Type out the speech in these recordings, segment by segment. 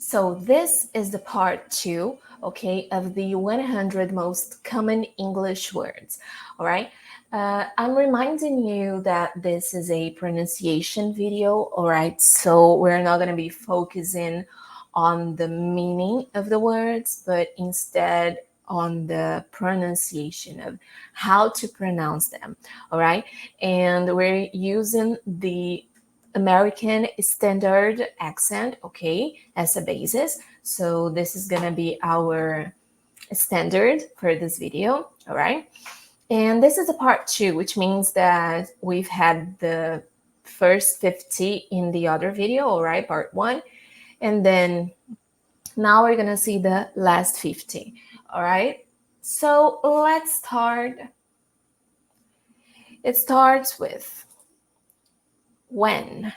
So this is the part 2, okay, of the 100 most common English words, all right? I'm reminding you that this is a pronunciation video, all right? So we're not going to be focusing on the meaning of the words, but instead on the pronunciation of how to pronounce them, all right? And we're using the American Standard Accent, okay, as a basis. So this is gonna be our standard for this video, all right? And this is a part 2, which means that we've had the first 50 in the other video, all right, part 1. And then now we're gonna see the last 50, all right? So let's start. It starts with when.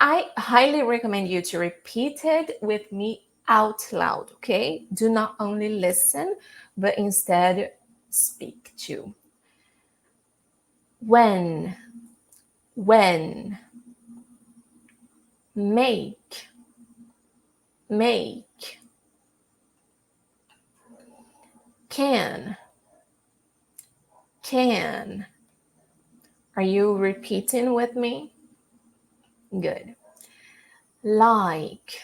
I highly recommend you to repeat it with me out loud, okay? Do not only listen, but instead speak too. When, make, can. Are you repeating with me? Good. Like,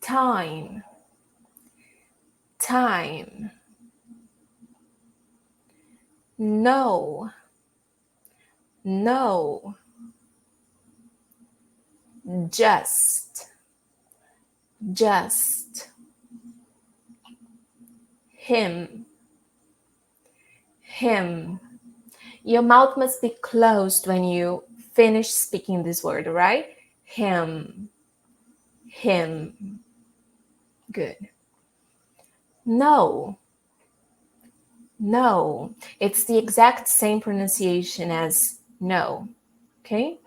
time, no, just, him. Your mouth must be closed when you finish speaking this word, right? Him. Good. No. It's the exact same pronunciation as no. Okay?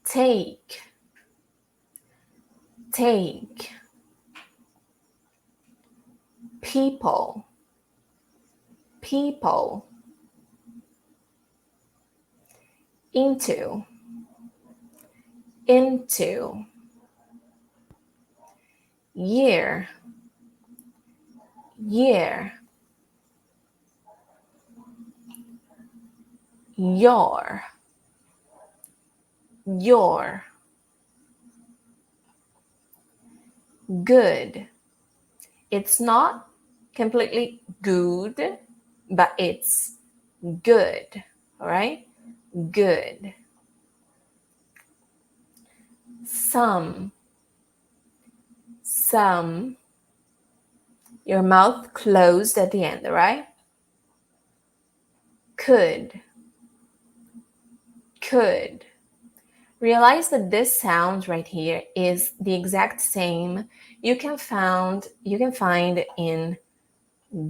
Take. People. Into. Year. Your. Good. It's not completely good, but it's good. All right? Good. Some. Your mouth closed at the end, all right? Could. Realize that this sound right here is the exact same you can find in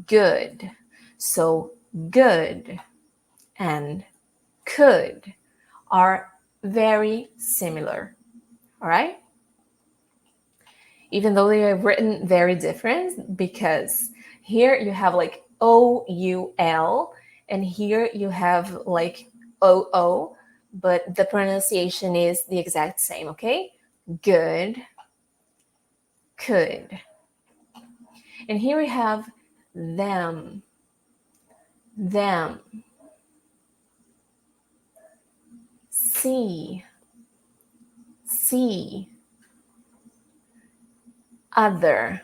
good. So good and could are very similar, all right? Even though they are written very different, because here you have like O-U-L and here you have like O-O, but the pronunciation is the exact same, okay? Good, could. And here we have them. See. Other.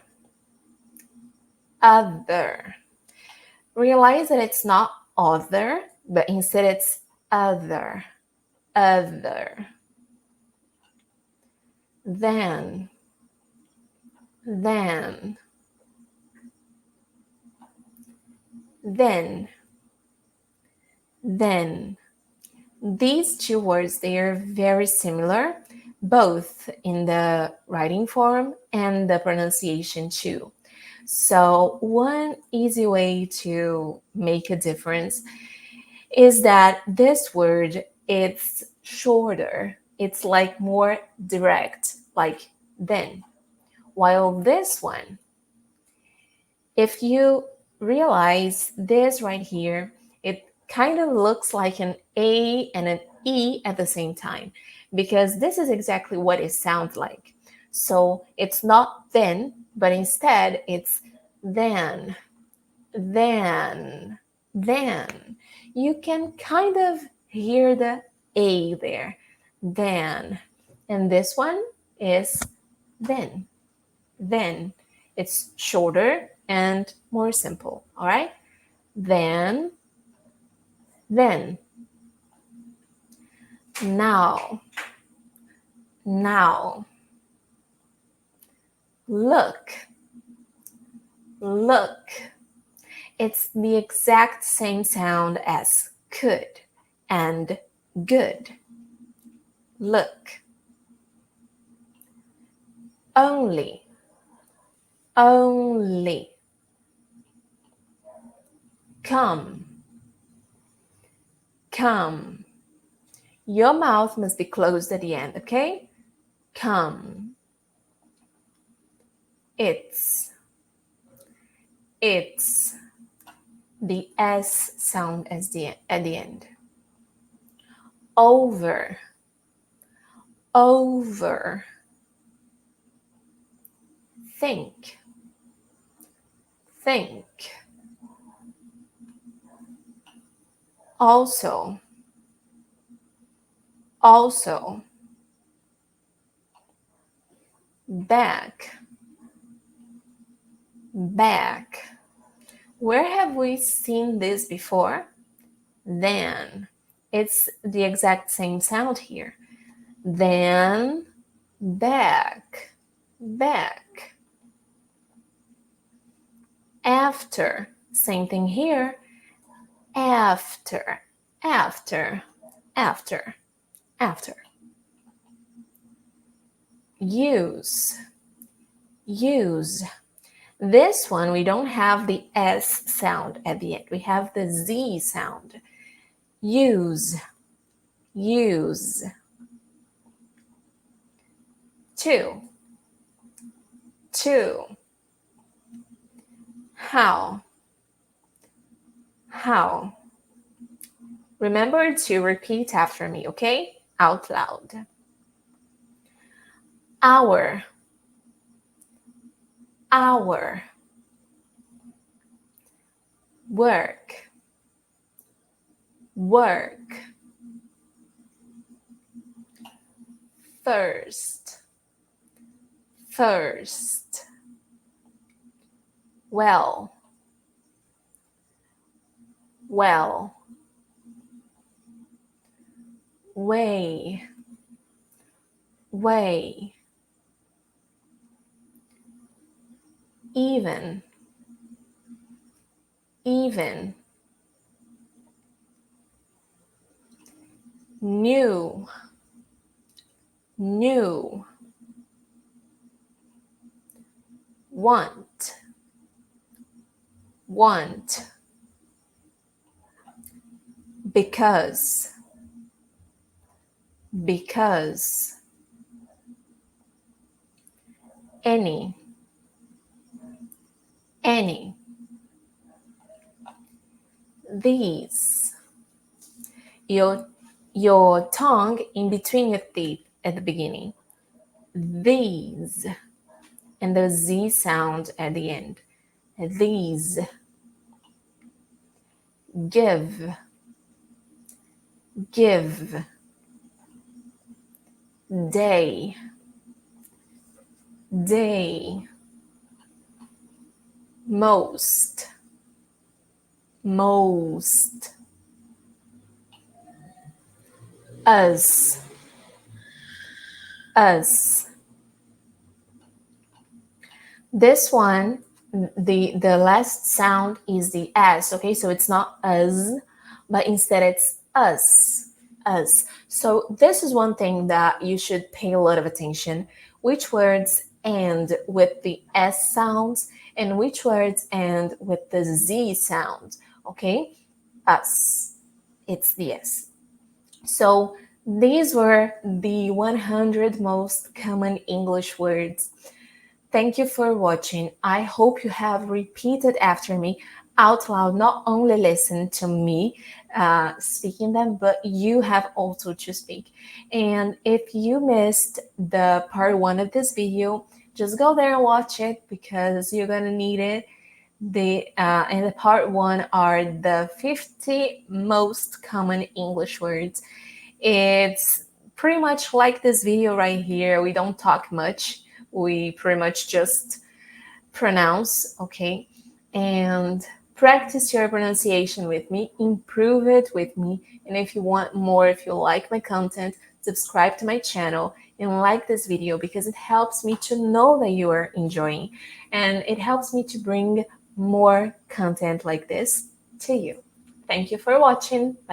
Realize that it's not other, but instead it's other. Then. These two words, they are very similar, both in the writing form and the pronunciation too. So one easy way to make a difference is that this word, it's shorter. It's like more direct, like then. While this one, if you realize this right here, it kind of looks like an A and an E at the same time, because this is exactly what it sounds like. So it's not then, but instead it's then, then, then. You can kind of hear the A there, then. And this one is then, then. It's shorter and more simple, all right? Then, then. Now, now. Look, look. It's the exact same sound as could and good. Look. Only, only. Come, come. Your mouth must be closed at the end, okay? Come. It's the S sound at the end. Over, over. Think, think. Also, also. Back, back. Where have we seen this before? Then. It's the exact same sound here. Then, back, back. After. Same thing here. After, after, after, after. Use, use. This one, we don't have the S sound at the end. We have the Z sound. Use, use. Two, two. How, how. Remember to repeat after me, okay? Out loud. Hour, hour. Work, work. First, first. Well, well. Way, way. Even, even. New, new. Want, want. Because, because. Any, any. These. Your tongue in between your teeth at the beginning. These. And the Z sound at the end. These. Give, give. Day, day. Most, most. Us, us. This one, the last sound is the S, okay? So it's not us, but instead it's us, us. So this is one thing that you should pay a lot of attention. Which words end with the S sounds and which words end with the Z sound, okay? Us, it's the S. So these were the 100 most common English words. Thank you for watching. I hope you have repeated after me out loud, not only listen to me speaking them, but you have also to speak. And if you missed the part 1 of this video, just go there and watch it because you're gonna need it. And the part 1 are the 50 most common English words. It's pretty much like this video right here. We don't talk much. We pretty much just pronounce, okay? And practice your pronunciation with me, improve it with me. And if you want more, if you like my content, subscribe to my channel and like this video because it helps me to know that you are enjoying. And it helps me to bring more content like this to you. Thank you for watching. Bye.